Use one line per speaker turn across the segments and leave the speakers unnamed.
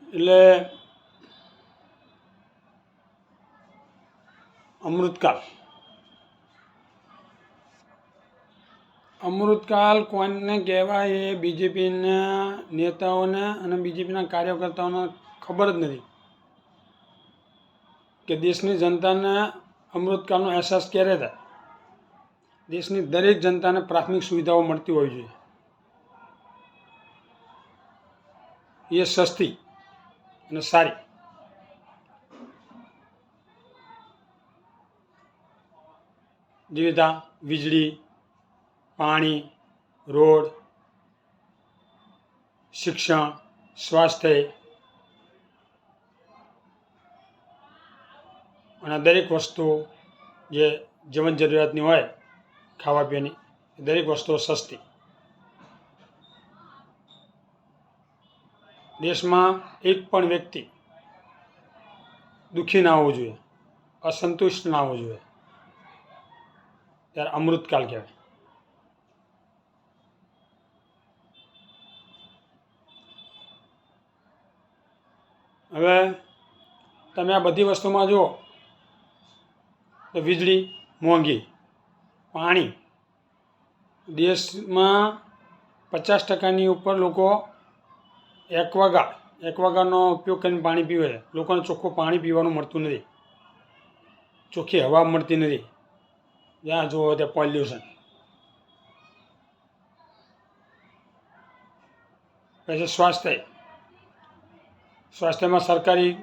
એટલે અમૃતકાળ કોને કહેવાય એ બીજેપીના નેતાઓને અને બીજેપીના કાર્યકર્તાઓને ખબર જ નથી કે દેશની જનતાને અમૃતકાળનો અહેસાસ ક્યારે થાય. દેશની દરેક જનતાને પ્રાથમિક સુવિધાઓ મળતી હોવી જોઈએ, એ સસ્તી અને સારી. જેવી વીજળી, પાણી, રોડ, શિક્ષણ, સ્વાસ્થ્ય અને દરેક વસ્તુ જે જીવન જરૂરિયાતની હોય ખાવા પીવાની, દરેક વસ્તુઓ સસ્તી. દેશમાં એક પણ વ્યક્તિ દુઃખી ના હોવું જોઈએ, અસંતુષ્ટ ના હોવું જોઈએ. ત્યારે અમૃતકાળ કહેવાય. હવે તમે આ બધી વસ્તુમાં જુઓ તો વીજળી મોંઘી, પાણી દેશમાં 50% ઉપર લોકો એક્વાગાર્ડનો ઉપયોગ કરીને પાણી પીવે છે. લોકોને ચોખ્ખું પાણી પીવાનું મળતું નથી, ચોખ્ખી હવા મળતી નથી. જ્યાં જુઓ ત્યાં પોલ્યુશન. પછી સ્વાસ્થ્યમાં સરકારી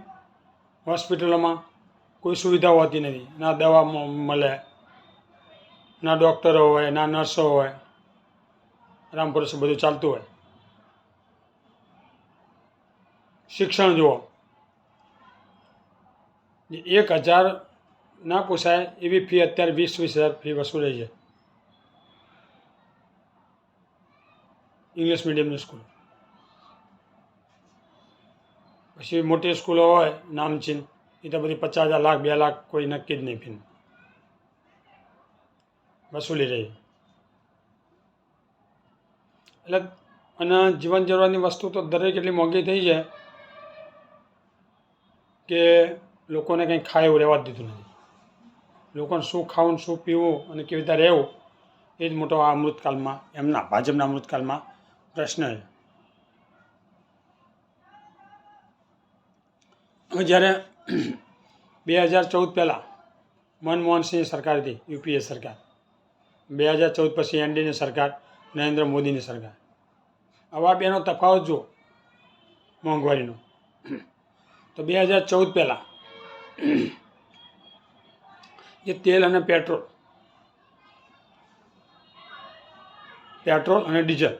હોસ્પિટલોમાં કોઈ સુવિધાઓ હોતી નથી. ના દવા મળે, ના ડૉક્ટરો હોય, ના નર્સો હોય. રામપુરુષ બધું ચાલતું હોય. શિક્ષણ જુઓ, 1000 ના પોસાય એવી ફી અત્યારે 20,000 ફી વસૂલે છે ઇંગ્લિશ મીડિયમની સ્કૂલ. પછી મોટી સ્કૂલો હોય નામચીન, એ તો બધી 50,000, લાખ, 2 લાખ કોઈ નક્કી જ નહીં ફી વસૂલી રહી. એટલે અને જીવન જરૂરિયાતની વસ્તુ તો દરેક એટલી મોંઘી થઈ છે કે લોકોને કંઈ ખાય એવું રહેવા જ દીધું નથી. લોકોને શું ખાવું, શું પીવું અને કેવી રીતે રહેવું, એ જ મોટો આ અમૃતકાળમાં, એમના ભાજપના અમૃતકાળમાં પ્રશ્ન છે. હવે જ્યારે 2014 પહેલાં મનમોહનસિંહની સરકાર હતી, યુપીએ સરકાર. 2014 પછી એનડીની સરકાર, નરેન્દ્ર મોદીની સરકાર. હવે આ બેનો તફાવત જુઓ મોંઘવારીનો. તો 2014 પહેલાં જે તેલ અને પેટ્રોલ અને ડીઝલ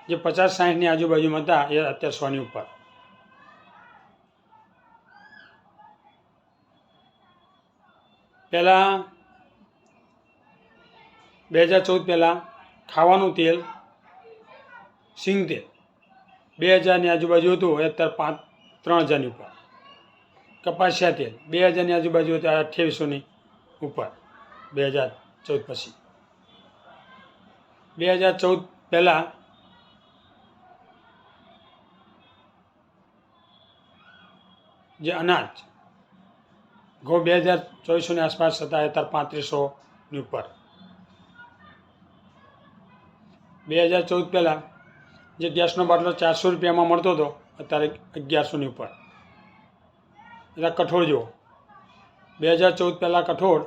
જે 50-60ની આજુબાજુમાં હતા, એ અત્યારે 100ની ઉપર. પહેલાં 2014 પહેલાં ખાવાનું તેલ, સિંગ તેલ 2000ની આજુબાજુ હતું, એ અત્યારે 3,000ની ઉપર. કપાસિયા તેલ 2000ની આજુબાજુ હતું, 2800ની ઉપર 2014 પછી. 2014 પહેલાં જે અનાજ ઘઉં 2400ની આસપાસ હતા, અત્યારે 3500ની ઉપર. 2014 પહેલાં જે ગેસનો બાટલો 400 રૂપિયામાં મળતો હતો, અત્યારે 1100ની ઉપર. એટલે કઠોળ જુઓ, 2014 પહેલાં કઠોળ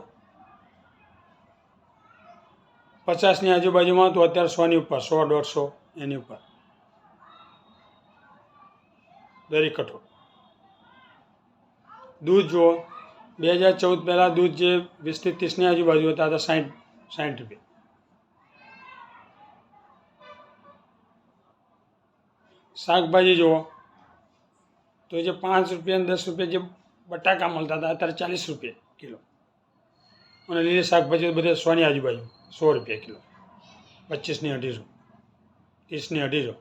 50ની આજુબાજુમાં હતું, અત્યારે 100ની ઉપર, 100-150 એની ઉપર દરેક કઠોળ. દૂધ જુઓ, 2014 પહેલાં દૂધ જે 20થી 30ની આજુબાજુ હતા, તો 60 રૂપિયા. શાકભાજી જુઓ તો જે 5 રૂપિયા 10 રૂપિયા જે બટાકા મળતા હતા, અત્યારે 40 રૂપિયા કિલો. અને લીલી શાકભાજી બધે 100ની આજુબાજુ, 100 રૂપિયા કિલો, 25ની 250, 30ની 250.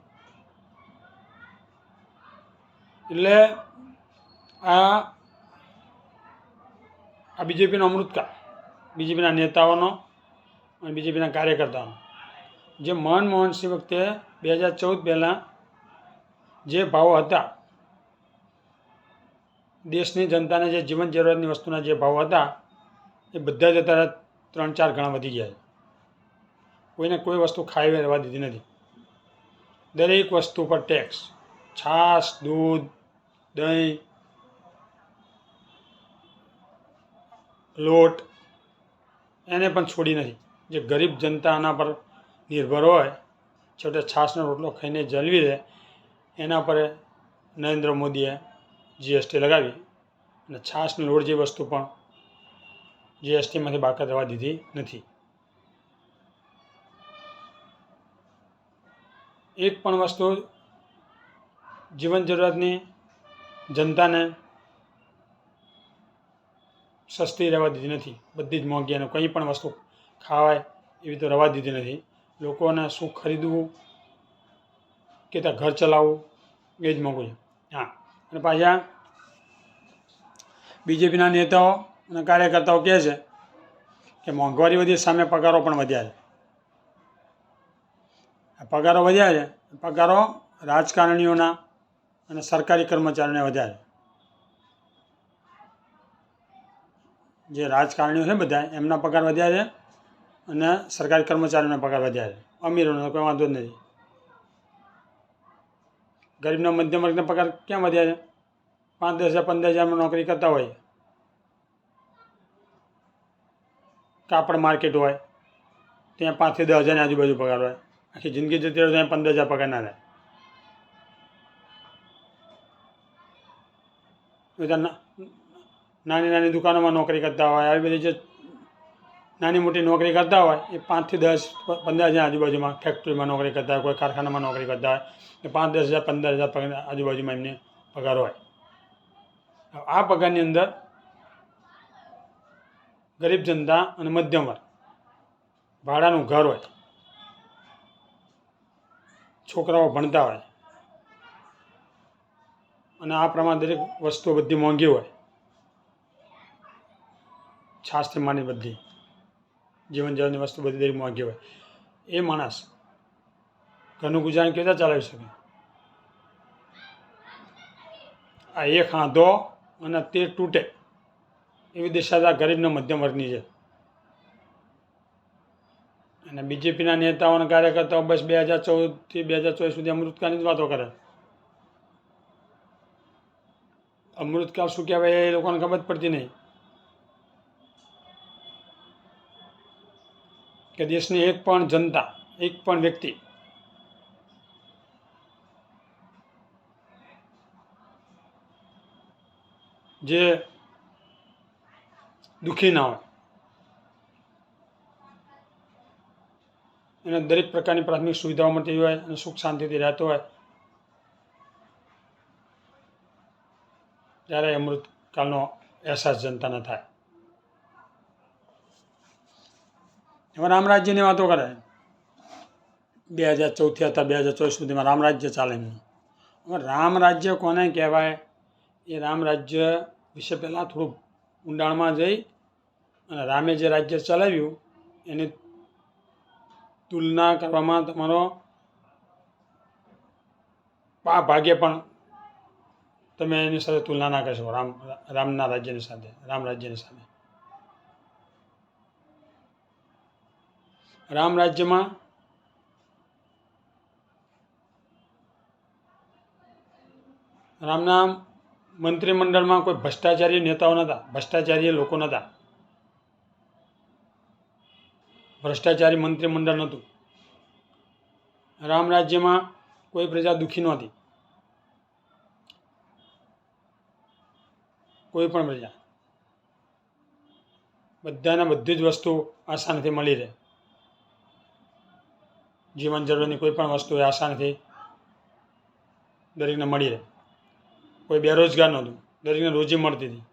એટલે આ બીજેપીનો અમૃતકાળ, બીજેપીના નેતાઓનો અને બીજેપીના કાર્યકર્તાઓનો. જે મનમોહનસિંહ વખતે 2014 પહેલાં જે ભાવો હતા દેશની જનતાને જે જીવન જરૂરિયાતની વસ્તુના જે ભાવ હતા એ બધા જ અત્યારે 3-4 ગણા વધી ગયા છે. કોઈને કોઈ વસ્તુ ખાઈ રહેવા દીધી નથી. દરેક વસ્તુ પર ટેક્સ. છાશ, દૂધ, દહીં, લોટ એને પણ છોડી નથી. જે ગરીબ જનતા આના પર નિર્ભર હોય, છેવટે છાશનો રોટલો ખાઈને જલવી રહે, એના પર નરેન્દ્ર મોદીએ જીએસટી લગાવી અને છાશને લોટ જેવી વસ્તુ પણ જીએસટીમાંથી બાકાત રહેવા દીધી નથી. એક પણ વસ્તુ જીવન જરૂરિયાતની જનતાને સસ્તી રહેવા દીધી નથી. બધી જ મોંઘી અને કંઈ પણ વસ્તુ ખાવાય એવી તો રહેવા દીધી નથી. લોકોને શું ખરીદવું કે ત્યાં ઘર ચલાવવું એ જ મોંઘું છે. હા, અને પાછા બીજેપીના નેતાઓ અને કાર્યકર્તાઓ કહે છે કે મોંઘવારી વધી સામે પગારો પણ વધ્યા છે. પગારો વધ્યા છે, પગારો રાજકારણીઓના અને સરકારી કર્મચારીઓને વધ્યા છે. જે રાજકારણીઓ છે બધા એમના પગાર વધ્યા છે અને સરકારી કર્મચારીઓના પગાર વધ્યા છે. અમીરોનો કોઈ વાંધો જ નથી. ગરીબના મધ્યમ વર્ગના પગાર ક્યાં વધ્યા છે? 5-10 હજાર 15 હજારમાં નોકરી કરતા હોય, કાપડ માર્કેટ હોય ત્યાં 5 થી 10 હજારની આજુબાજુ પગાર હોય. આખી જિંદગી જતી રહે ત્યાં 15 હજાર પગાર ના થાય. બધા નાની નાની દુકાનોમાં નોકરી કરતા હોય, આવી બધી જે નાની મોટી નોકરી કરતા હોય એ 5 થી 10 15 હજાર આજુબાજુમાં ફેક્ટરીમાં નોકરી કરતા હોય, કોઈ કારખાનામાં નોકરી કરતા હોય એ 5-10 હજાર 15 હજાર પગાર આજુબાજુમાં એમને પગાર હોય. આ પગારની અંદર ગરીબ જનતા અને મધ્યમ વર્ગ, ભાડાનું ઘર હોય, છોકરાઓ ભણતા હોય અને આ પ્રમાણે દરેક વસ્તુઓ બધી મોંઘી હોય. છાશથી માંડી બધી જીવન જરૂરિયાતની વસ્તુ બધી દરેક મોંઘી હોય. એ માણસ ઘરનું ગુજરાન કેવી રીતે ચલાવી શકે? આ એક હાંધો અને તે તૂટે એવી દિશા ગરીબના મધ્યમ વર્ગની છે. અને બીજેપીના નેતાઓ અને કાર્યકર્તાઓ બસ 2014થી 2024 સુધી અમૃતકાળની જ વાતો કરે. અમૃતકાળ શું કહેવાય એ લોકોને ખબર જ પડતી નહીં કે દેશની એક પણ જનતા, એક પણ વ્યક્તિ જે દુઃખી ના હોય, એને દરેક પ્રકારની પ્રાથમિક સુવિધાઓ મળતી હોય અને સુખ શાંતિથી રહેતો હોય, ત્યારે અમૃતકાળનો અહેસાસ જનતાને થાય. એમાં રામ રાજ્યની વાતો કરે. 2014થી અત્યારે 2024 સુધીમાં રામ રાજ્ય ચાલે એમનું. હવે રામ રાજ્ય કોને કહેવાય એ રામ રાજ્ય વિશે પહેલાં થોડું ઊંડાણમાં જઈ અને રામે જે રાજ્ય ચલાવ્યું એની તુલના કરવામાં તમારો ભાગ્ય પણ તમે એની સાથે તુલના ના કરી શકો. રામના રાજ્યની સાથે, રામ રાજ્યની સાથે. રામ રાજ્યમાં રામના મંત્રીમંડળમાં કોઈ ભ્રષ્ટાચારી નેતાઓ નહોતા, ભ્રષ્ટાચારી લોકો નહોતા, ભ્રષ્ટાચારી મંત્રીમંડળ નહોતું. રામ રાજ્યમાં કોઈ પ્રજા દુઃખી નહોતી, કોઈ પણ પ્રજા. બધાને બધી જ વસ્તુ આસાનીથી મળી રહે. જીવન જરૂરિયાતની કોઈ પણ વસ્તુ એ આસાનીથી દરેકને મળી રહે. કોઈ બેરોજગાર નહોતું, દરેકને રોજી મળતી હતી.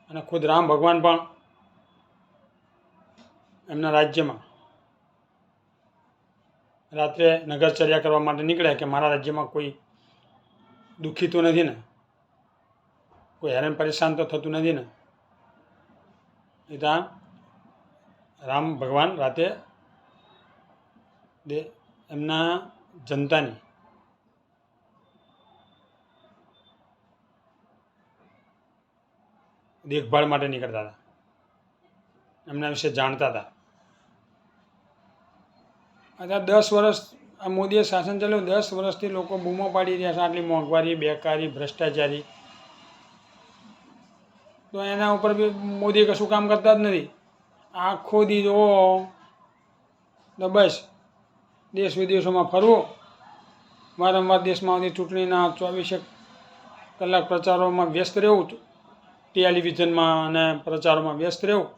અને ખુદ રામ ભગવાન પણ એમના રાજ્યમાં રાત્રે નગરચર્યા કરવા માટે નીકળ્યા કે મારા રાજ્યમાં કોઈ દુઃખી તો નથી ને, કોઈ હેરાન પરેશાન તો થતું નથી ને. એ ત્યાં રામ ભગવાન રાતે એમના જનતાની દેખભાળ માટે નીકળતા હતા, એમના વિશે જાણતા હતા. અત્યારે 10 વર્ષ આ મોદીએ શાસન ચાલ્યું, 10 વર્ષથી લોકો બૂમો પાડી રહ્યા છે આટલી મોંઘવારી, બેકારી, ભ્રષ્ટાચારી. તો એના ઉપર બી મોદી કશું કામ કરતા જ નથી. આખો દી જુઓ તો બસ દેશ વિદેશોમાં ફરવું, વારંવાર દેશમાં આવતી ચૂંટણીના 24 કલાક પ્રચારોમાં વ્યસ્ત રહેવું, ટેલિવિઝનમાં અને પ્રચારોમાં વ્યસ્ત રહેવું,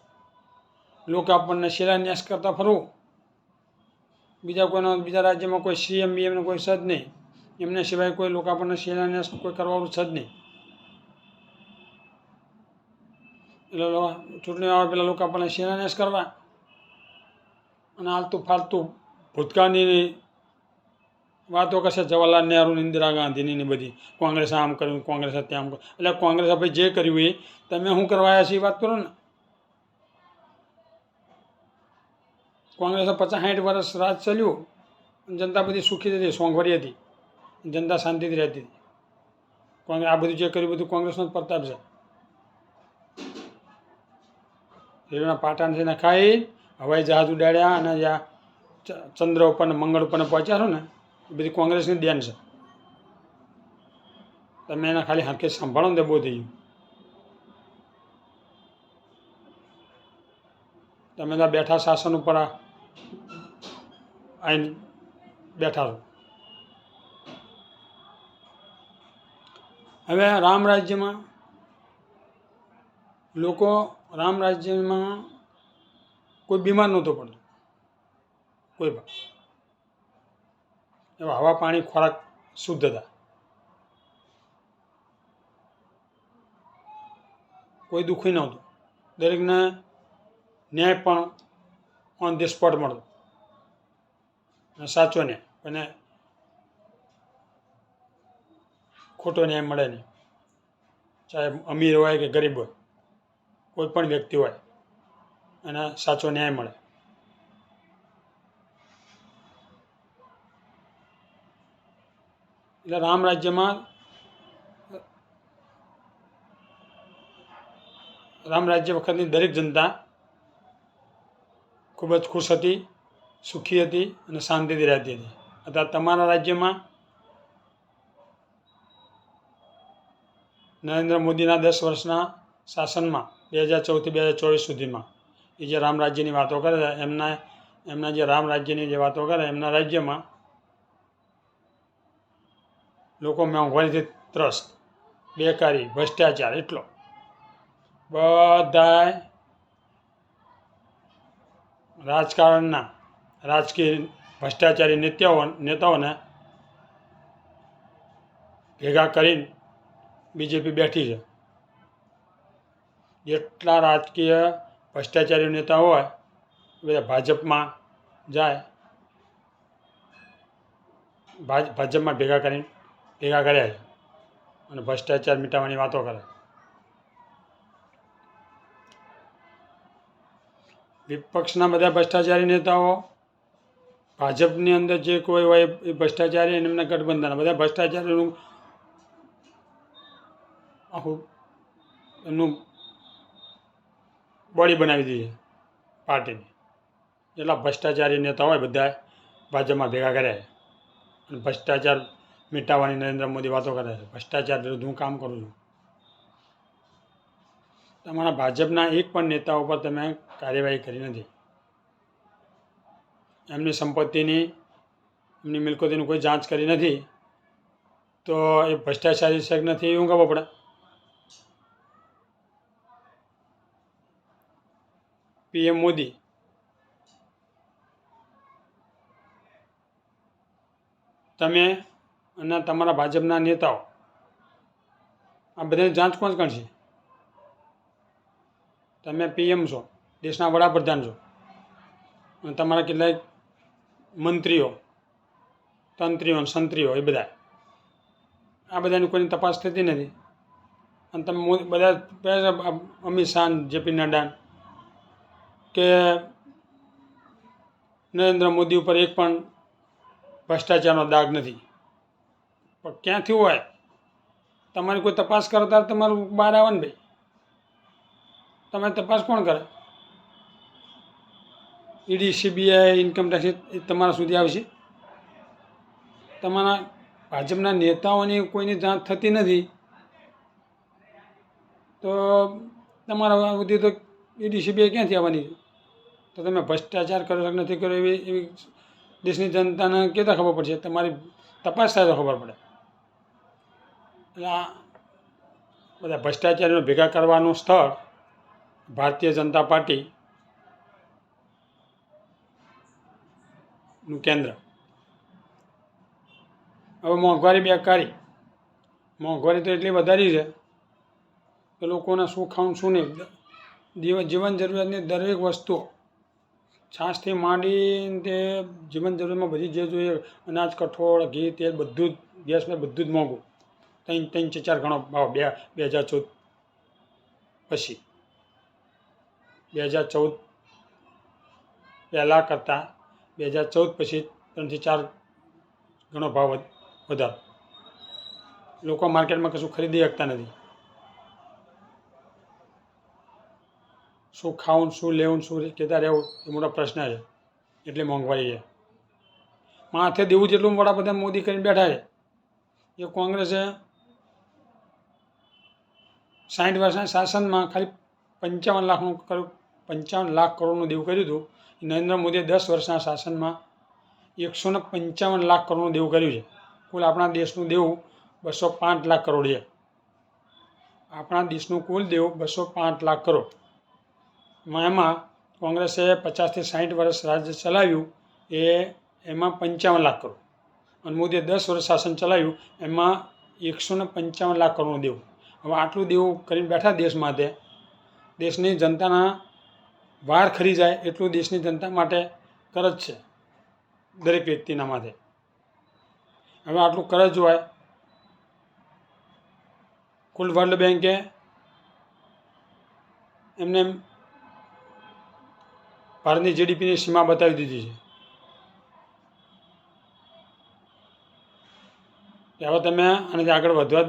લોકો આપણને શિલાન્યાસ કરતા ફરવું. બીજા રાજ્યમાં કોઈ સીએમ બીએમને કોઈ છે જ નહીં, એમને સિવાય કોઈ લોકો આપણને શિલાન્યાસ કોઈ કરવાનું છે જ નહીં. એટલે ચૂંટણી આવે પેલા લોકો આપણને શિલાન્યાસ કરવા અને આલતું ફાલતું ભૂતકાળની વાતો કરશે, જવાહરલાલ નહેરુ, ઇન્દિરા ગાંધીની ને બધી, કોંગ્રેસે આમ કર્યું, કોંગ્રેસે તેમ કર્યું. એટલે કોંગ્રેસે ભાઈ જે કર્યું એ તમે શું કરવા આવ્યા છે એ વાત કરો ને. કોંગ્રેસે 50-60 વર્ષ રાજ ચાલ્યું, જનતા બધી સુખી હતી, સોંઘવારી હતી, જનતા શાંતિથી રહેતી હતી. કોંગ્રેસ આ બધું જે કર્યું બધું કોંગ્રેસનો જ પ્રતાપ છે. રેલવેના પાટાને થઈને ખાઈ હવાઈ જહાજ ઉડાડ્યા અને જ્યાં ચંદ્ર ઉપર ને મંગળ ઉપર પહોંચ્યા છો ને એ બધી કોંગ્રેસની દેન છે. તમે એના ખાલી હરખે સંભાળો ને તે બહુ થઈ ગયું. તમે ત્યાં બેઠા શાસન ઉપર આવીને બેઠા છો. હવે રામ રાજ્યમાં લોકો, રામ રાજ્યમાં કોઈ બીમાર નહોતો પડતો, કોઈ પણ. એવા હવા, પાણી, ખોરાક શુદ્ધ હતા. કોઈ દુઃખી નહોતું. દરેકને ન્યાય પણ ઓન ધી સ્પોટ મળતો, અને સાચો ન્યાય. અને ખોટો ન્યાય મળે નહીં, ચાહે અમીર હોય કે ગરીબ હોય, કોઈ પણ વ્યક્તિ હોય એને સાચો ન્યાય મળે. એટલે રામ રાજ્ય વખતની દરેક જનતા ખૂબ જ ખુશ હતી, સુખી હતી અને શાંતિથી રહેતી હતી. અત્યારે તમારા રાજ્યમાં નરેન્દ્ર મોદીના 10 વર્ષના શાસનમાં 2014થી 2024 સુધીમાં એ જે રામ રાજ્યની વાતો કરે છે, એમના જે રામ રાજ્યની જે વાતો કરે, એમના રાજ્યમાં લોકો મોંઘવારીથી ત્રસ્ત, બેકારી, ભ્રષ્ટાચાર એટલો. બધાય રાજકારણના રાજકીય ભ્રષ્ટાચારી નેતાઓને ભેગા કરીને બીજેપી બેઠી છે. જેટલા રાજકીય ભ્રષ્ટાચારી નેતા હોય એ બધા ભાજપમાં જાય, ભાજપમાં ભેગા કર્યા છે અને ભ્રષ્ટાચાર મિટાવવાની વાતો કરે. વિપક્ષના બધા ભ્રષ્ટાચારી નેતાઓ, ભાજપની અંદર જે કોઈ હોય એ ભ્રષ્ટાચારી અને એમના ગઠબંધન બધા ભ્રષ્ટાચારીનું આખું એમનું બોડી બનાવી દીધી પાર્ટીની. જેટલા ભ્રષ્ટાચારી નેતા હોય બધા ભાજપમાં ભેગા કર્યા છે અને ભ્રષ્ટાચાર મિટાવવાની નરેન્દ્ર મોદી વાતો કરે છે. ભ્રષ્ટાચાર વિરુદ્ધ હું કામ કરું છું. તમારા ભાજપના એક પણ નેતા ઉપર તમે કાર્યવાહી કરી નથી. એમની સંપત્તિની, એમની મિલકતોની કોઈ જાંચ કરી નથી. તો એ ભ્રષ્ટાચારી છે કે નથી એવું ખબર પડે. પીએમ મોદી તમે અને તમારા ભાજપના નેતાઓ આ બધાની જાંચ કોણ કરશે? તમે પીએમ છો, દેશના વડાપ્રધાન છો, અને તમારા કેટલાય મંત્રીઓ, તંત્રીઓ, સંત્રીઓ એ બધા, આ બધાની કોઈની તપાસ થતી નથી. અને તમે બધા અમિત શાહ, જેપી નડ્ડા કે નરેન્દ્ર મોદી ઉપર એક પણ ભ્રષ્ટાચારનો દાગ નથી. પણ ક્યાંથી હોય તમારી કોઈ તપાસ કરો ત્યારે તમારું બહાર આવે ને ભાઈ. તમારી તપાસ કોણ કરે? ઈડી, સીબીઆઈ, ઇન્કમટેક્સ એ તમારા સુધી આવશે? તમારા ભાજપના નેતાઓની કોઈની જાંચ થતી નથી તો તમારા સુધી તો ઈડી, સીબીઆઈ ક્યાંથી આવવાની છે? તો તમે ભ્રષ્ટાચાર કર્યો કે નથી કર્યો એવી દેશની જનતાને કેતા ખબર પડશે? તમારી તપાસ થાય તો ખબર પડે. એટલે આ બધા ભ્રષ્ટાચારીઓ ભેગા કરવાનું સ્થળ ભારતીય જનતા પાર્ટીનું કેન્દ્ર. હવે મોંઘવારી બેકારી, મોંઘવારી તો એટલી વધારી છે કે લોકોને શું ખાવું શું નહીં, જીવન જરૂરિયાતની દરેક વસ્તુ, છાશથી માંડીને તે જીવન જરૂરિયાતમાં બધી જે જોઈએ, અનાજ, કઠોળ, ઘી, તેલ, બધું જ, ગેસ ને બધું જ મોંઘું. 3-4 ગણો ભાવ 2014 પછી. 2014 પહેલાં કરતાં 2014 પછી 3-4 ગણો ભાવ વધારો. લોકો માર્કેટમાં કશું ખરીદી શકતા નથી. શું ખાવું, શું લેવું, શું કહેતા રહેવું એ મોટો પ્રશ્ન છે. એટલી મોંઘવારી છે. માથે દેવું જેટલું વડાપ્રધાન મોદી કરીને બેઠા છે. એ કોંગ્રેસે 60 વર્ષના શાસનમાં ખાલી 55 લાખનું કર્યું, 55 લાખ કરોડનું દેવું કર્યું હતું. નરેન્દ્ર મોદીએ 10 વર્ષના શાસનમાં 155 લાખ કરોડનું દેવું કર્યું છે. કુલ આપણા દેશનું દેવું 205 લાખ કરોડ છે. આપણા દેશનું કુલ દેવું 205 લાખ કરોડ. એમાં કોંગ્રેસે 50 થી 60 વર્ષ રાજ્ય ચલાવ્યું એમાં 55 લાખ કરોડ, અને મોદીએ 10 વર્ષ શાસન ચલાવ્યું એમાં 155 લાખ કરોડનું દેવું. હવે આટલું દેવું કરીને બેઠા દેશ માટે, દેશની જનતાના વાર ખરી જાય એટલું દેશની જનતા માટે કરજ છે દરેક વ્યક્તિના માટે. હવે આટલું કરજ હોય, કુલ વર્લ્ડ બેન્કે એમને ભારતની જીડીપીની સીમા બતાવી દીધી છે કે હવે તમે આનાથી આગળ વધવા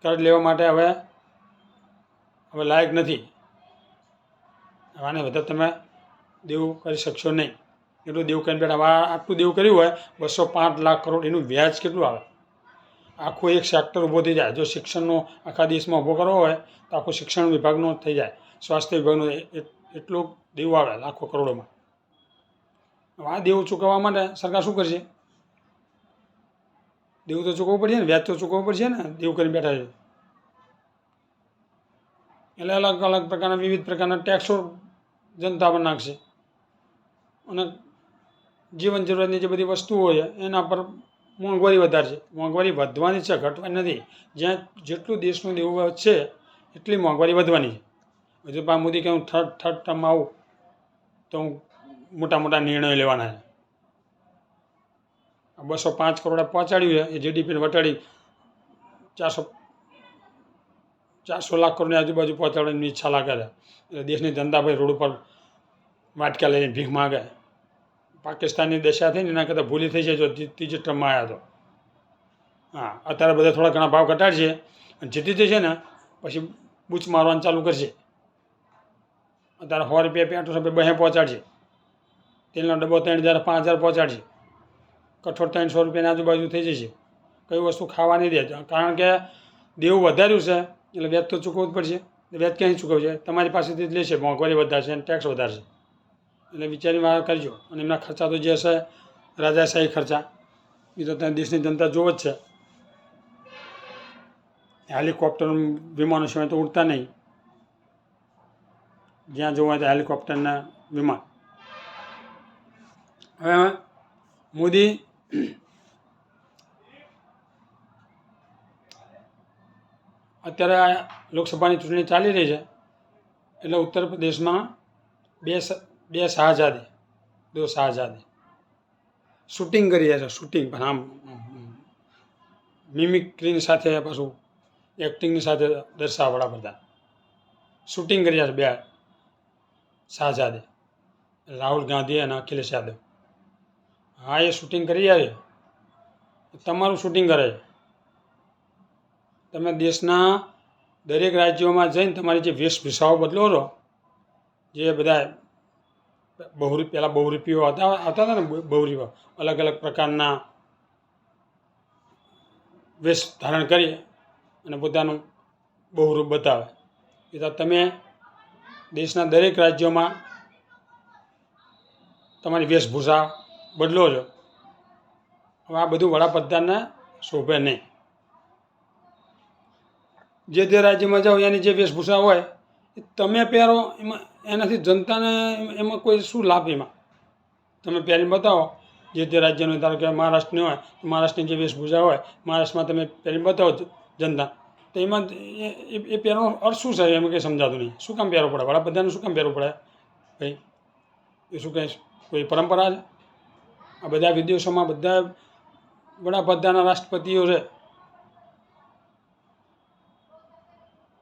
કરજ લેવા માટે હવે લાયક નથી. આને વધારે તમે દેવું કરી શકશો નહીં. એટલું દેવું કરીને બેઠા. હવે આટલું દેવું કર્યું હોય 205 લાખ કરોડ, એનું વ્યાજ કેટલું આવે? આખું એક સેક્ટર ઊભો થઈ જાય. જો શિક્ષણનો આખા દેશમાં ઊભો કરવો હોય તો આખું શિક્ષણ વિભાગનો થઈ જાય, સ્વાસ્થ્ય વિભાગનો, એટલું દેવું આવે લાખો કરોડોમાં. આ દેવું ચૂકવવા માટે સરકાર શું કરશે? દેવું તો ચૂકવવું પડશે ને, વ્યાજ તો ચૂકવવું પડશે ને. દેવું કરીને બેઠા છે એટલે અલગ અલગ પ્રકારના વિવિધ પ્રકારના ટેક્સો જનતા પર નાખશે, અને જીવન જરૂરિયાતની જે બધી વસ્તુઓ છે એના પર મોંઘવારી વધારશે. મોંઘવારી વધવાની છે, ઘટવાની નથી. જ્યાં જેટલું દેશનું દેવું છે એટલી મોંઘવારી વધવાની છે. હજુ મોદી કે હું થર્ડ ટર્મમાં આવું તો હું મોટા મોટા નિર્ણયો લેવાના છે. 205 કરોડે પહોંચાડ્યું છે એ જીડીપીને વટાડી 400 લાખ કરોડની આજુબાજુ પહોંચાડવાની ઈચ્છા લાગે છે. એટલે દેશની જનતા ભાઈ રોડ ઉપર વાટકા લઈને ભીખ માગે. પાકિસ્તાનની દશા થઈ ને એના કરતાં ભૂલી થઈ જાય જો ત્રીજી ટર્મમાં આવ્યા તો. હા, અત્યારે બધા થોડા ઘણા ભાવ ઘટાડશે અને જીતી જશે ને પછી બૂચ મારવાનું ચાલુ કરશે. અત્યારે 100 રૂપિયા પેટ્રોલ રૂપિયા પહોંચાડશે, તેલનો ડબ્બો 3000 5000 પહોંચાડશે, કઠોળ 300 રૂપિયાની આજુબાજુ થઈ જશે. કઈ વસ્તુ ખાવા નહીં દે, કારણ કે દેવું વધાર્યું છે એટલે વ્યાજ તો ચૂકવવું જ પડશે. વ્યાજ ક્યાંય ચૂકવશે? તમારી પાસેથી જ લેશે. મોંઘવારી વધારશે અને ટેક્સ વધારશે. એટલે વિચારી વાર કરજો. અને એમના ખર્ચા તો જે હશે રાજાશાહી ખર્ચા, એ તો ત્યાં દેશની જનતા જોવે જ છે. હેલિકોપ્ટર, વિમાનો સિવાય તો ઉડતા નહીં. જ્યાં જોવા હોય તો હેલિકોપ્ટરના વિમાન. હવે મોદી અત્યારે લોકસભાની ચૂંટણી ચાલી રહી છે એટલે ઉત્તર પ્રદેશમાં બે શાહજાદી શૂટિંગ કરી રહ્યા છે. શૂટિંગ પણ આમ મિમિક્રીની સાથે, પાછું એક્ટિંગની સાથે દર્શાવવા વડાપ્રધાન શૂટિંગ કરી રહ્યા છે. 2 શાહજાદી, રાહુલ ગાંધી અને અખિલેશ યાદવ. હા, એ શૂટિંગ કરી રહ્યા છે. તમારું શૂટિંગ કરે છે. તમે દેશના દરેક રાજ્યોમાં જઈને તમારી જે વેશભૂષાઓ બદલો છો જે બધા પહેલાં બહુરૂપીઓ આવતા હતા ને, બહુરીઓ અલગ અલગ પ્રકારના વેશ ધારણ કરી અને પોતાનું બહુરૂપ બતાવે. એ તો તમે દેશના દરેક રાજ્યોમાં તમારી વેશભૂષા બદલો છો. હવે આ બધું વડાપ્રધાનને શોભે નહીં. જે તે રાજ્યમાં જાઓ એની જે વેશભૂષા હોય એ તમે પહેરો, એમાં એનાથી જનતાને એમાં કોઈ શું લાભ? એમાં તમે પહેરીને બતાવો. જે તે રાજ્યનું, ધારો કે મહારાષ્ટ્રની હોય તો મહારાષ્ટ્રની જે વેશભૂષા હોય મહારાષ્ટ્રમાં તમે પહેરીને બતાવો જનતા, તો એમાં એ પહેરવાનો અર્થ શું છે? એમાં કંઈ સમજાતું નહીં. શું કામ પહેરવું પડે? વડાપ્રધાનને શું કામ પહેરવું પડે ભાઈ? એ શું કંઈ કોઈ પરંપરા છે? આ બધા વિદેશોમાં બધા વડાપ્રધાનના રાષ્ટ્રપતિઓ છે,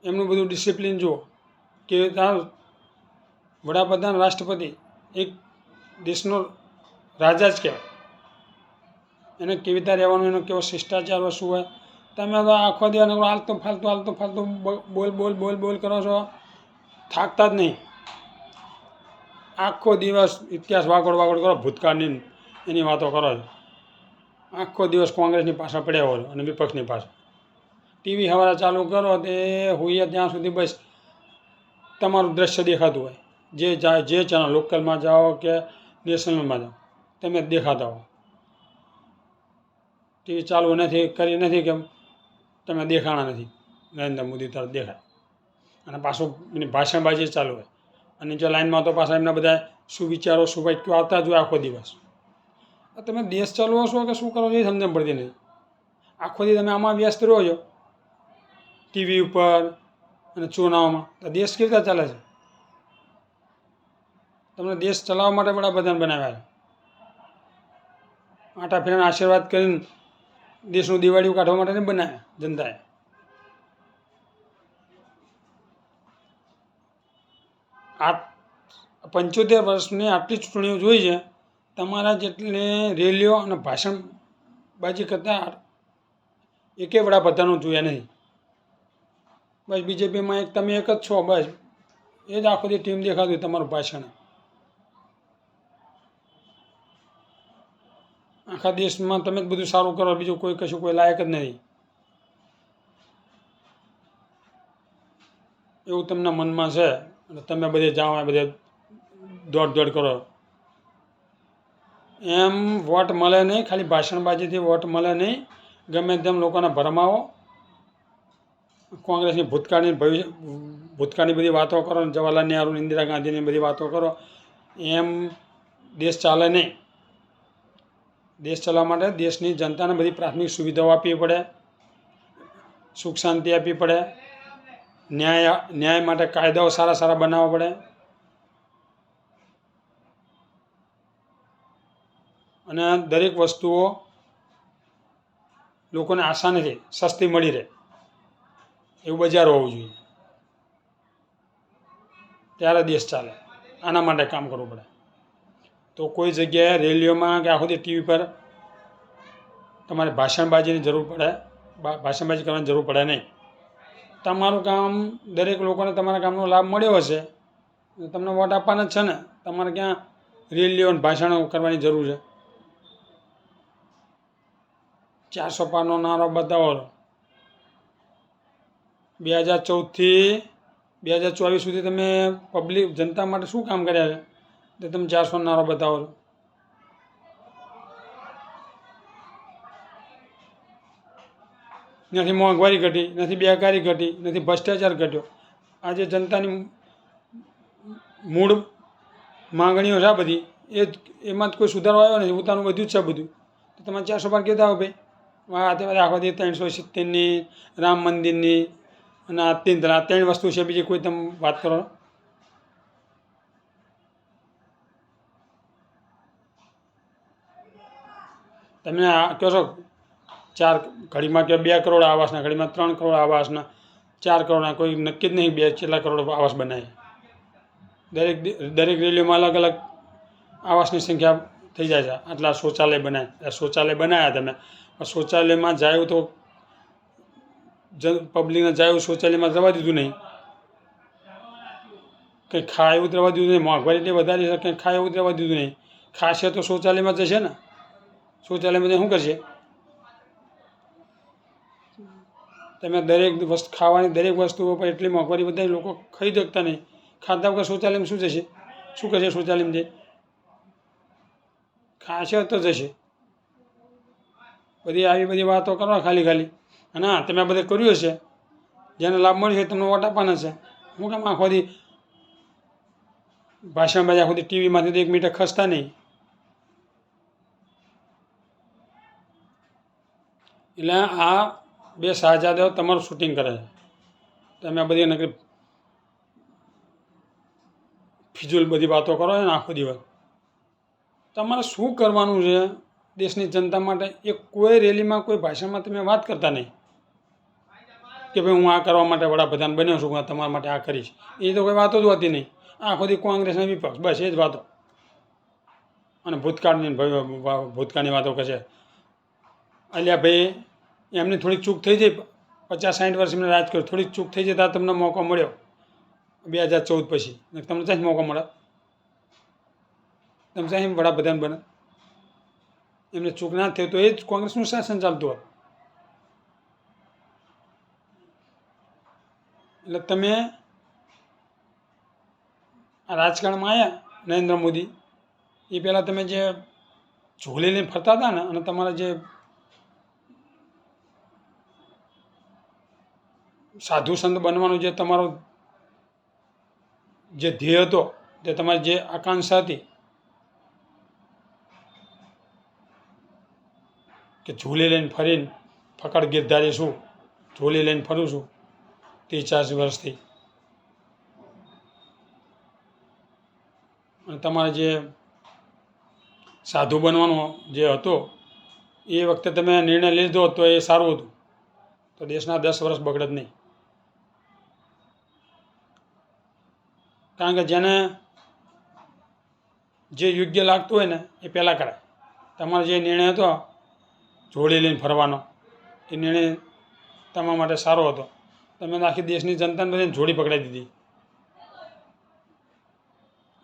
એમનું બધું ડિસિપ્લિન જુઓ કે વડાપ્રધાન રાષ્ટ્રપતિ એક દેશનો રાજા જ કહેવાય. એને કેવી રીતે રહેવાનું, એનો કેવો શિષ્ટાચાર શું હોય. તમે તો આખો દિવસ હાલતો ફાલતું બોલ કરો છો, થાકતા જ નહીં. આખો દિવસ ઇતિહાસ વાગોડ કરો, ભૂતકાળની એની વાતો કરો છો. આખો દિવસ કોંગ્રેસની પાછળ પડ્યા હોય અને વિપક્ષની પાછળ. ટીવી સવારે ચાલુ કરો તે હોઈએ ત્યાં સુધી બસ તમારું દ્રશ્ય દેખાતું હોય. જે ચેનલ, લોકલમાં જાઓ કે નેશનલમાં જાઓ, તમે દેખાતા હો. ટીવી ચાલુ કરી નથી કે તમે દેખાણા નથી. નરેન્દ્ર મોદી તરફ દેખાય અને પાછું એની ભાષણબાજી ચાલુ હોય. અને જો લાઈનમાં તો પાછા એમના બધા શું વિચારો, શું વાક્યો આવતા જ હોય આખો દિવસ. તમે દેશ ચાલવો છો કે શું કરો છો એ સમજણ પડતી નથી. આખો દિવસ તમે આમાં વ્યસ્ત રહો છો ટીવી ઉપર અને ચૂનાવમાં, તો દેશ કેવી રીતે ચાલે છે? તમને દેશ ચલાવવા માટે વડાપ્રધાન બનાવ્યા છે. આટા ફેરાના આશીર્વાદ કરીને દેશનું દિવાળીઓ કાઢવા માટે નહીં બનાવ્યા જનતાએ. આ 75 વર્ષની આટલી ચૂંટણીઓ જોઈ છે, તમારા જેટલી રેલીઓ અને ભાષણબાજી કરતા એકે વડાપ્રધાનો જોયા નહીં. બસ બીજેપીમાં તમે એક જ છો, બસ એ જ આખો દી ટીમ દેખાતું હોય તમારું ભાષણ. આખા દેશમાં તમે જ બધું સારું કરો, બીજું કોઈ કશું કોઈ લાયક જ નથી. એવું તમને મનમાં છે અને તમે બધે જાઓ, બધે દોડ કરો. એમ વોટ મળે નહીં, ખાલી ભાષણબાજીથી વોટ મળે નહીં. ગમે તેમ લોકોને ભરમાવો, કોંગ્રેસની ભૂતકાળની બધી વાતો કરો, જવાહરલાલ નહેરુ, ઇન્દિરા ગાંધીની બધી વાતો કરો. એમ દેશ ચાલે નહીં. દેશ ચલાવવા માટે દેશની જનતાને બધી પ્રાથમિક સુવિધાઓ આપવી પડે, સુખ શાંતિ આપવી પડે, ન્યાય માટે કાયદાઓ સારા બનાવવા પડે. અને દરેક વસ્તુઓ લોકોને આસાનીથી સસ્તી મળી રહે એવું બજાર હોવું જોઈએ, ત્યારે દેશ ચાલે. આના માટે કામ કરવું પડે. તો કોઈ જગ્યાએ રેલીઓમાં કે આખો દી ટીવી પર તમારે ભાષણબાજીની જરૂર પડે, ભાષણબાજી કરવાની જરૂર પડે નહીં. તમારું કામ, દરેક લોકોને તમારા કામનો લાભ મળ્યો હશે, તમને વોટ આપવાના જ છે ને. તમારે ક્યાં રેલીઓ અને ભાષણો કરવાની જરૂર છે? 400 પારનો નારો બતાવો. 2014થી 2024 સુધી તમે જનતા માટે શું કામ કર્યા છે તો તમે 400 નારો બતાવો છો? નથી મોંઘવારી ઘટી, નથી બેકારી ઘટી, નથી ભ્રષ્ટાચાર ઘટ્યો. આજે જનતાની મૂળ માંગણીઓ છે બધી, એમાં જ કોઈ સુધારો આવ્યો નથી. ઉતારનું બધું જ છે બધું. તો તમે 400 પાર કહેતા હો ભાઈ. અત્યારે આખો દી 370ની, રામ મંદિરની અને આ 3 વસ્તુ છે, બીજી કોઈ તમે વાત કરો. તમે કહો છો 4 ઘડીમાં કે 2 કરોડ આવાસના, ઘડીમાં 3 કરોડ આવાસના, 4 કરોડના, કોઈ નક્કી જ નહીં કેટલા કરોડ આવાસ બનાવે. દરેક રેલીઓમાં અલગ અલગ આવાસની સંખ્યા થઈ જાય છે. આટલા શૌચાલય બનાવ્યા તમે. શૌચાલયમાં જાય તો પબ્લિકને જાય શૌચાલયમાં જવા દીધું નહીં. કંઈ ખાય એવું રહેવા દીધું નહીં, મોંઘવારી એટલી વધારી છે કંઈ ખાય એવું રહેવા દીધું નહીં. ખાશે તો શૌચાલયમાં જશે ને, શૌચાલયમાં જઈને શું કરશે? તમે દરેક વસ્તુ ખાવાની દરેક વસ્તુઓ પર એટલી મોંઘવારી વધારી, લોકો ખાઈ શકતા નહીં. ખાધા વગર શૌચાલયમાં શું જશે? શું કરશે શૌચાલયમાં જઈ? ખાશે તો જશે. બધી આવી બધી વાતો કરવા ખાલી. અને હા, તમે આ બધે કર્યું હશે, જેને લાભ મળ્યો છે તમને વોટ આપવાના છે. હું કામ આખો દી ભાષણમાં આખો દી ટીવીમાંથી તો 1 મિનિટ ખસતા નહીં. એટલે આ 2 શાહજાદાઓ તમારું શૂટિંગ કરે છે. તમે આ બધી નકરી ફિજૂલ બધી વાતો કરો છો ને આખો દિવસ. તમારે શું કરવાનું છે દેશની જનતા માટે? એ કોઈ રેલીમાં કોઈ ભાષણમાં તમે વાત કરતા નહીં કે ભાઈ હું આ કરવા માટે વડાપ્રધાન બન્યો છું, હું તમારા માટે આ કરીશ. એ તો કોઈ વાતો જ હોતી નહીં. આખો દી કોંગ્રેસના વિપક્ષ, બસ એ જ વાતો. અને ભૂતકાળની વાતો કરશે. અલ્યા ભાઈ, એમની થોડીક ચૂક થઈ જાય, 50-60 વર્ષ એમને રાજ કર્યું, થોડીક ચૂક થઈ જાય ત્યારે તમને મોકો મળ્યો 2014 પછી. તમને ત્યાં મોકો મળે? તમે ત્યાં વડાપ્રધાન બને? એમને ચૂક ના થઈ તો એ જ કોંગ્રેસનું શાસન ચાલતું હોય. એટલે તમે આ રાજકારણમાં આવ્યા નરેન્દ્ર મોદી, એ પહેલાં તમે જે ઝોલી લઈને ફરતા હતા ને, અને તમારા જે સાધુ સંત બનવાનો જે તમારો જે ધ્યેય હતો, જે તમારી જે આકાંક્ષા હતી કે ઝૂલી લઈને ફરીને ફકડ ગિરધારી છું, ઝૂલી લઈને ફરું છું 30-40 વર્ષથી, અને તમારે જે સાધુ બનવાનો જે હતો એ વખતે તમે નિર્ણય લીધો તો એ સારું હતું, તો દેશના 10 વર્ષ બગડત નહીં. કારણ કે જેને જે યોગ્ય લાગતું હોય ને એ પહેલાં કરાય. તમારો જે નિર્ણય હતો જોડી લઈને ફરવાનો, એ નિર્ણય તમારા માટે સારો હતો. તમે આખી દેશની જનતાને બધાને જોડી પકડાઈ દીધી.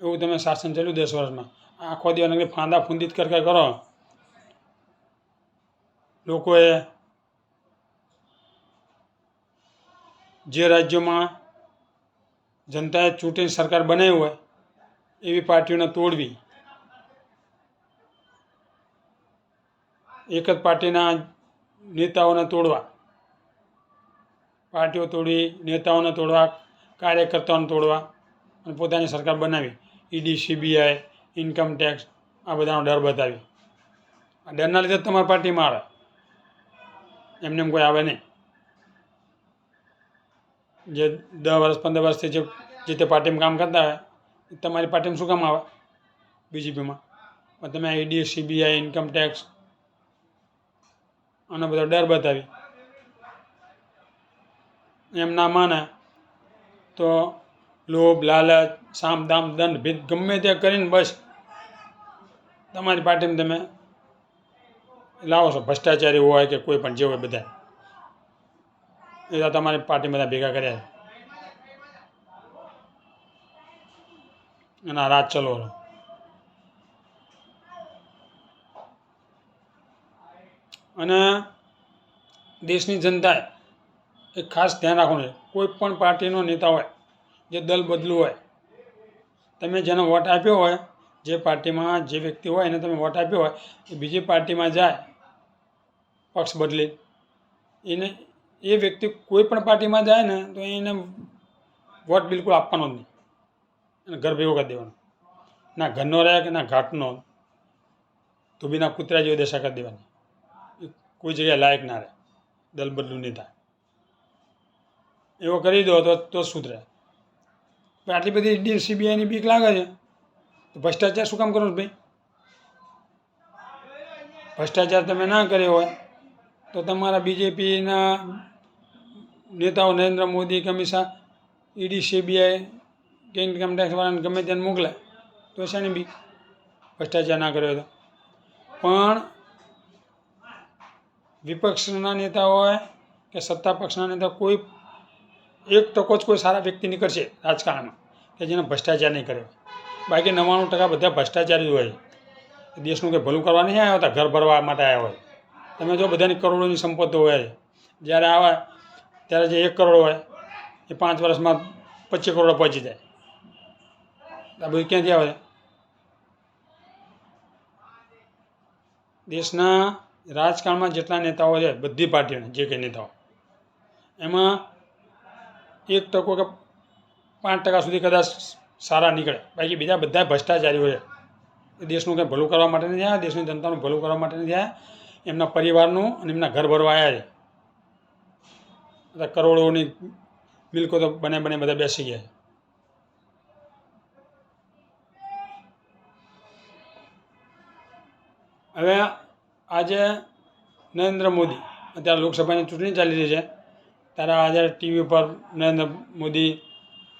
એવું તમે શાસન ચાલ્યું 10 વર્ષમાં. આખો દિવસ ફાંદા ફૂંદીત કરો. લોકોએ જે રાજ્યોમાં જનતાએ ચૂંટીને સરકાર બનાવી હોય એવી પાર્ટીઓને તોડવી, એક જ પાર્ટીના નેતાઓને તોડવા, પાર્ટીઓ તોડવી, નેતાઓને તોડવા, કાર્યકર્તાઓને તોડવા અને પોતાની સરકાર બનાવી. ઈડી, CBI, ઇન્કમ ટેક્સ આ બધાનો ડર બતાવી. આ ડરના લીધે તમારી પાર્ટીમાં આવે, એમને એમ કોઈ આવે નહીં. જે 10 વર્ષ 15 વર્ષથી જે તે પાર્ટીમાં કામ કરતા હોય એ તમારી પાર્ટીમાં શું કામ આવે BJPમાં? પણ તમે ઈડી, CBI, ઇન્કમ ટેક્સ આનો બધો ડર બતાવી એમ ના માને તો લોભ, લાલચ, સામ, દામ, દંડ, ભેદ ગમે તે કરીને બસ તમારી પાર્ટીમાં તમે લાવો છો. ભ્રષ્ટાચારી હોય કે કોઈ પણ જે હોય બધા એ તમારી પાર્ટીમાં બધા ભેગા કર્યા છે અને આ રાજ ચલો. અને દેશની જનતાએ એક ખાસ ધ્યાન રાખવાનું છે. કોઈ પણ પાર્ટીનો નેતા હોય, જે દલ બદલું હોય, તમે જેને વોટ આપ્યો હોય, જે પાર્ટીમાં જે વ્યક્તિ હોય એને તમે વોટ આપ્યો હોય, એ બીજી પાર્ટીમાં જાય પક્ષ બદલી, એને એ વ્યક્તિ કોઈ પણ પાર્ટીમાં જાય ને તો એને વોટ બિલકુલ આપવાનો જ નહીં. એને ઘર ભેગો કરી દેવાનો. ના ઘરનો રહે કે ના ઘાટનો, તો બીના કૂતરા જેવી દશા કરી દેવાની. કોઈ જગ્યાએ લાયક ના રહે, દલ બદલું નહીં થાય. એવો કરી દો તો સુધરે. આટલી બધી ઈડી, CBIની બીક લાગે છે તો ભ્રષ્ટાચાર શું કામ કરો છો ભાઈ? ભ્રષ્ટાચાર તમે ના કર્યો હોય તો તમારા BJPના નેતાઓ નરેન્દ્ર મોદી કે અમિત શાહ ઈડી, CBI કે ઇન્કમ ટેક્સવાળાને ગમે તેને મોકલે તો શાની બીક? ભ્રષ્ટાચાર ના કર્યો તો. પણ વિપક્ષના નેતા હોય કે સત્તા પક્ષના નેતા, કોઈ 1% જ કોઈ સારા વ્યક્તિ નીકળશે રાજકારણમાં. કે જેને ભ્રષ્ટાચાર નહીં કર્યો. બાકી 99% બધા ભ્રષ્ટાચારી જ હોય. દેશનું કંઈ ભલું કરવા નહીં આવ્યા હતા, ઘર ભરવા માટે આવ્યા હોય. તમે જો બધાની કરોડોની સંપત્તિ હોય, જ્યારે આવે ત્યારે જે 1 કરોડ હોય એ 5 વર્ષમાં 25 કરોડ પહોંચી જાય. આ બધું ક્યાંથી આવે? દેશના રાજકારણમાં જેટલા નેતાઓ છે, બધી પાર્ટીઓના જે કંઈ નેતાઓ, એમાં 1% કે 5% સુધી કદાચ સારા નીકળે. બાકી બીજા બધા ભ્રષ્ટાચારીઓ છે. દેશનું કંઈ ભલું કરવા માટે નથી આવ્યા, દેશની જનતાનું ભલું કરવા માટે નથી આવ્યા, એમના પરિવારનું અને એમના ઘર ભરવા આવ્યા છે. બધા કરોડોની મિલકતો બને બધા બેસી ગયા છે. હવે આજે નરેન્દ્ર મોદી, અત્યારે લોકસભાની ચૂંટણી ચાલી રહી છે, ત્યારે આજે ટીવી પર નરેન્દ્ર મોદી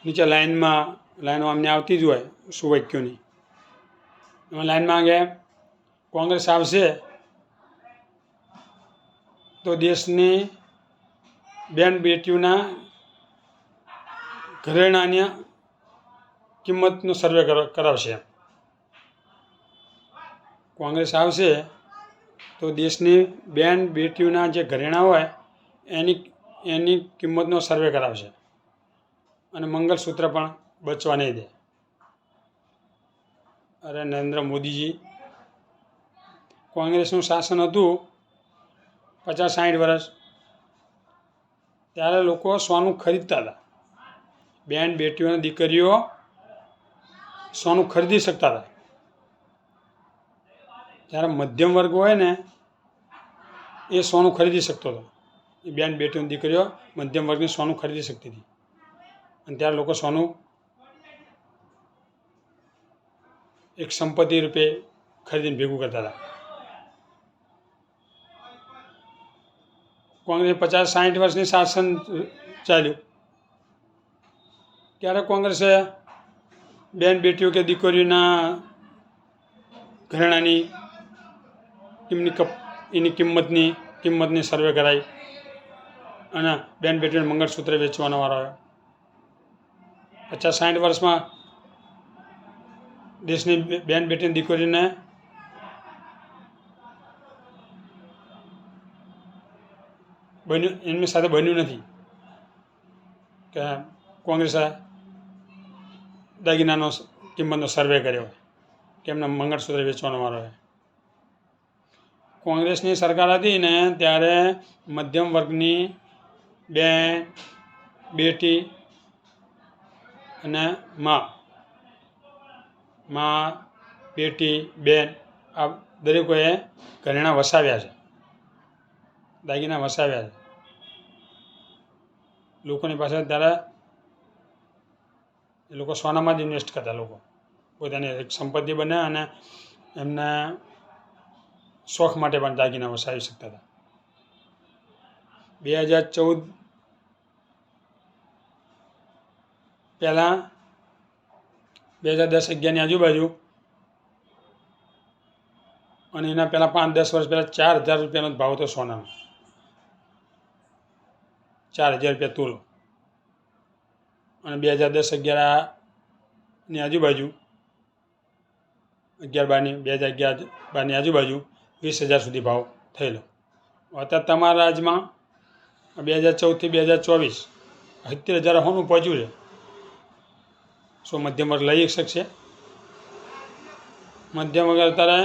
નીચે લાઈનો અમને આવતી જ હોય સુવાક્યોની, એમાં લાઈનમાં કે કોંગ્રેસ આવશે તો દેશની બેન બેટીઓના ઘરેણાની કિંમતનો સર્વે કરાવશે. કોંગ્રેસ આવશે તો દેશની બેન બેટીઓના જે ઘરેણાં હોય એની કિંમતનો સર્વે કરાવશે અને મંગલસૂત્ર પણ બચવા નહીં દે. અરે નરેન્દ્ર મોદીજી, કોંગ્રેસનું શાસન હતું 50-60 વર્ષ, ત્યારે લોકો સોનું ખરીદતા હતા. બેન બેટીઓની દીકરીઓ સોનું ખરીદી શકતા હતા. જ્યારે મધ્યમ વર્ગ હોય ને એ સોનું ખરીદી શકતો હતો. એ બેન બેટીઓની દીકરીઓ મધ્યમ વર્ગની સોનું ખરીદી શકતી હતી. અને ત્યારે લોકો સોનું એક સંપત્તિ રૂપે ખરીદીને ભેગું કરતા હતા. કોંગ્રેસ 50-60 વર્ષની શાસન ચાલ્યું, ત્યારે કોંગ્રેસે બેન બેટીઓ કે દીકરીઓના ઘરેણાની એની કિંમતની સર્વે કરાઈ અને બેન બેટીઓને મંગળસૂત્ર વેચવાનો વારો આવ્યો. 50-60 વર્ષમાં દેશની બેન બેટીની દીકરીને એમની સાથે બન્યું નથી કે કોંગ્રેસે દાગીનાનો કિંમતનો સર્વે કર્યો કે એમને મંગળસૂત્ર વેચવાનો વારો હોય. કોંગ્રેસની સરકાર હતી ને ત્યારે મધ્યમ વર્ગની બેન બેટી અને મા બેટી બેન આ દરેકોએ ઘરેણાં વસાવ્યા છે, દાગીના વસાવ્યા છે. લોકોની પાસે ત્યારે એ લોકો સોનામાં જ ઇન્વેસ્ટ કરતા. લોકો પોતાની એક સંપત્તિ બને અને એમને શોખ માટે પણ દાગીના વસાવી શકતા હતા. 2014 પહેલાં 2010-11ની આજુબાજુ અને એના પહેલાં 5-10 વર્ષ પહેલાં 4,000 રૂપિયાનો જ ભાવ હતો સોનાનો. 4,000 રૂપિયા તોલો. અને 2010-11ની આજુબાજુ 2011-12ની આજુબાજુ 20,000 સુધી ભાવ થયેલો. અત્યારે તમારા રાજ્યમાં 2014થી 2024 70,000 સોનું પહોંચ્યું છે. શું મધ્યમ વર્ગ લઈ શકશે? મધ્યમ વર્ગ અત્યારે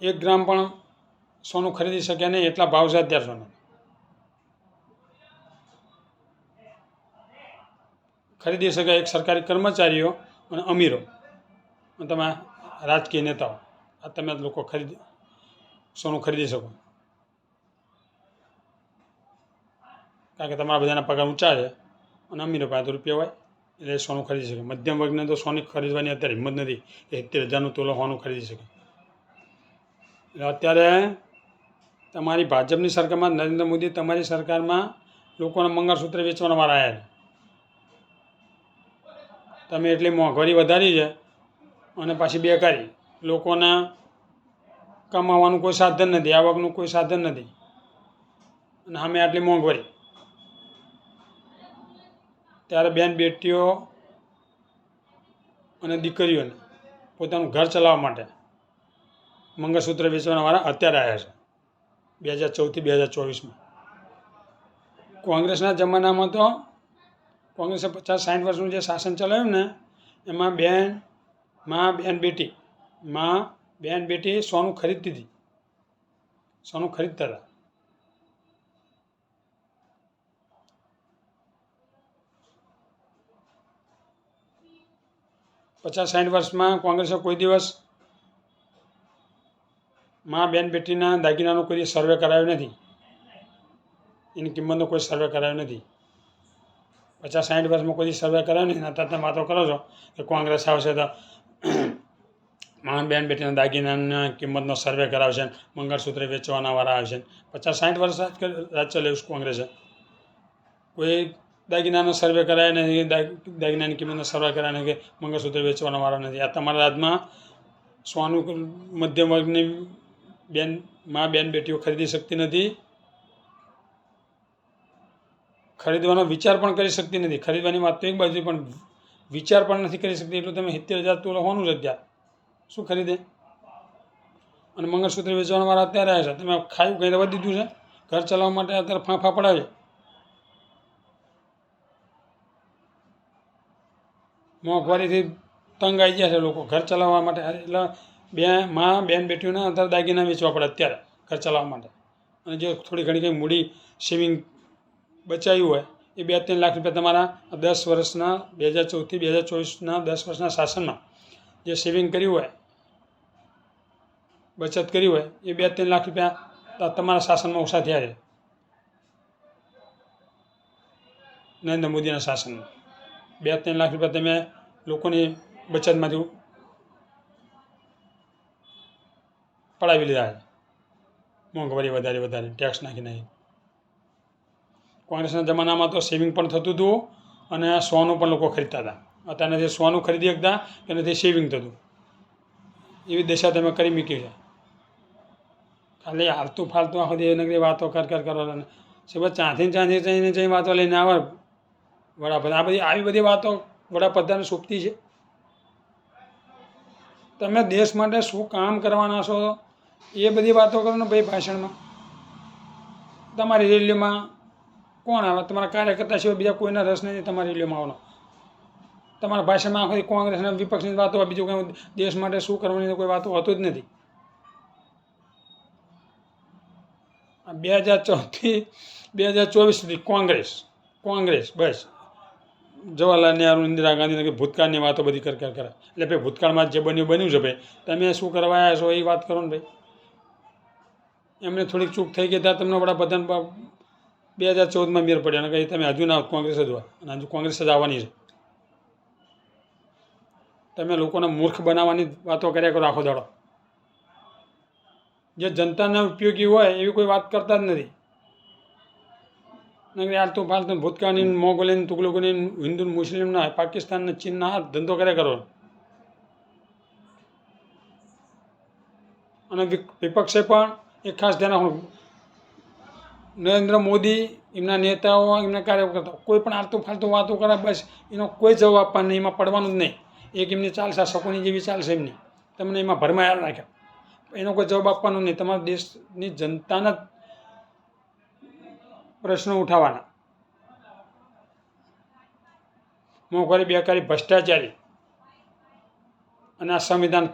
એક ગ્રામ પણ સોનું ખરીદી શકે નહીં એટલા ભાવ છે અત્યારે સોના. ખરીદી શકે એક સરકારી કર્મચારીઓ અને અમીરો અને તમે રાજકીય નેતાઓ, આ તમે લોકો સોનું ખરીદી શકો. કારણ કે તમારા બધાના પગાર ઊંચા છે અને અમીરો પાસે તો રૂપિયા હોય એટલે સોનું ખરીદી શકે. મધ્યમ વર્ગને તો સોનું ખરીદવાની અત્યારે હિંમત નથી કે 70,000નું તોલો સોનું ખરીદી શકે. એટલે અત્યારે તમારી ભાજપની સરકારમાં, નરેન્દ્ર મોદી તમારી સરકારમાં લોકોને મંગળસૂત્ર વેચવાના વારા આવ્યા છે. તમે એટલી મોંઘવારી વધારી છે અને પાછી બેકારી, લોકોને કમાવાનું કોઈ સાધન નથી, આવકનું કોઈ સાધન નથી અને સામે આટલી મોંઘવારી. ત્યારે બેન બેટીઓ અને દીકરીઓને પોતાનું ઘર ચલાવવા માટે મંગળસૂત્ર વેચવાના વાળા અત્યારે આવ્યા છે 2014થી 2024માં. કોંગ્રેસના જમાનામાં તો કોંગ્રેસે 50-60 વર્ષનું જે શાસન ચલાવ્યું ને એમાં બેન બેટી સોનું ખરીદતી હતી, સોનું ખરીદતા હતા. પચાસ 60 વર્ષમાં કોંગ્રેસે કોઈ દિવસ બેન બેટીના દાગીનાનો કોઈ સર્વે કરાયો નથી, એની કિંમતનો કોઈ સર્વે કરાયો નથી. 50-60 વર્ષમાં કોઈ સર્વે કરાયો નહીં. અત્યારે તમે વાતો કરો છો કે કોંગ્રેસ આવશે તો બેન બેટીના દાગીનાના કિંમતનો સર્વે કરાવશે, મંગળસૂત્ર વેચવાના વાળા આવશે. 50-60 વર્ષ રાજ ચલાવ્યું કોંગ્રેસે. કોઈ દાગીનાનો સર્વે કરાય નથી, દાગીનાની કિંમતનો સર્વે કરાય નથી, મંગળસૂત્ર વેચવાના વાળા નથી. આ તમારા રાજમાં સોનું મધ્યમ વર્ગની બેન બેટીઓ ખરીદી શકતી નથી, ખરીદવાનો વિચાર પણ કરી શકતી નથી. ખરીદવાની વાત તો એક બાજુ, પણ વિચાર પણ નથી કરી શકતી. એટલું તમે 70,000 તોલા હોવાનું છે અત્યારે, શું ખરીદે? અને મંગળસૂત્ર વેચવાના વાળા અત્યારે આવ્યા છે. તમે ખાયું કંઈ રવા દીધું છે? ઘર ચલાવવા માટે અત્યારે ફાંફા પડાવે. મોંઘવારીથી તંગ આવી ગયા છે લોકો ઘર ચલાવવા માટે. એટલે બેન બેટીઓને અત્યારે દાગીના વેચવા પડે અત્યારે ઘર ચલાવવા માટે. અને જે થોડી ઘણી કંઈ મૂડી સેવિંગ બચાવ્યું હોય એ 2-3 લાખ રૂપિયા તમારા 10 વર્ષના 2014થી 2024ના 10 વર્ષના શાસનમાં જે સેવિંગ કર્યું હોય, બચત કરી હોય, એ 2-3 લાખ રૂપિયા તમારા શાસનમાં ઓછા થયા છે. નરેન્દ્ર મોદીના શાસનમાં 2-3 લાખ રૂપિયા તમે લોકોની બચતમાંથી પડાવી લીધા છે, મોંઘવારી વધારે ટેક્સ નાખી. કોંગ્રેસના જમાનામાં તો સેવિંગ પણ થતું હતું અને સોનું પણ લોકો ખરીદતા હતા. અત્યારે નથી સોનું ખરીદી શકતા કે નથી સેવિંગ થતું. એવી દશા તમે કરી મૂકી છે. ખાલી હાલતું ફાલતું આખો દી નગરી વાતો કરો સિવાય ચાંથી વાતો લઈને આવે વડાપ્રધાન. આવી બધી વાતો વડાપ્રધાન સોંપતી છે. તમે દેશ માટે શું કામ કરવાના છો એ બધી વાતો કરો ને ભાઈ. ભાષણમાં તમારી રેલીમાં કોણ આવે? તમારા કાર્યકર્તા સિવાય બીજા કોઈના રસ નથી તમારી રેલીમાં આવવાનો. તમારા ભાષણમાં આખી કોંગ્રેસના વિપક્ષની વાતો, બીજું કંઈ દેશ માટે શું કરવાની કોઈ વાતો હોતું જ નથી. 2014થી 2024 સુધી કોંગ્રેસ બસ જવાહરલાલ નહેરુ, ઇન્દિરા ગાંધી ભૂતકાળની વાતો બધી કરે. એટલે ભાઈ ભૂતકાળમાં જે બન્યું છે ભાઈ, તમે શું કરવા આવ્યા છો એ વાત કરો ને ભાઈ. એમને થોડીક ચૂક થઈ ગઈ ત્યાં તમને વડાપ્રધાન 2014માં મેર પડ્યા, અને કંઈ તમે હજુ ના કોંગ્રેસ જ હોય અને હજુ કોંગ્રેસ જ આવવાની છે. તમે લોકોને મૂર્ખ બનાવવાની વાતો કર્યા કરો આખો દાડો. જે જનતાને ઉપયોગી હોય એવી કોઈ વાત કરતા જ નથી. આલતું ફાલતું ભૂતકાળની, મોગોલિયન, તુગલકોની, હિન્દુ મુસ્લિમના, પાકિસ્તાનના, ચીનના આ ધંધો કર્યા કરો. અને વિપક્ષે પણ એક ખાસ ધ્યાન રાખવું, નરેન્દ્ર મોદી, એમના નેતાઓ, એમના કાર્યકર્તાઓ કોઈ પણ આલતું ફાલતું વાતો કરે બસ એનો કોઈ જવાબ આપવાનો નહીં, એમાં પડવાનું જ નહીં. એક એમની ચાલશે શકોની જેવી ચાલશે એમની, તમને એમાં ભરમાયા રાખ્યા, એનો કોઈ જવાબ આપવાનો નહીં. તમારા દેશની જનતાના પ્રશ્નો ઉઠાવવાના. મોંઘવારી, બેકારી, ભ્રષ્ટાચારી અને આ સંવિધાન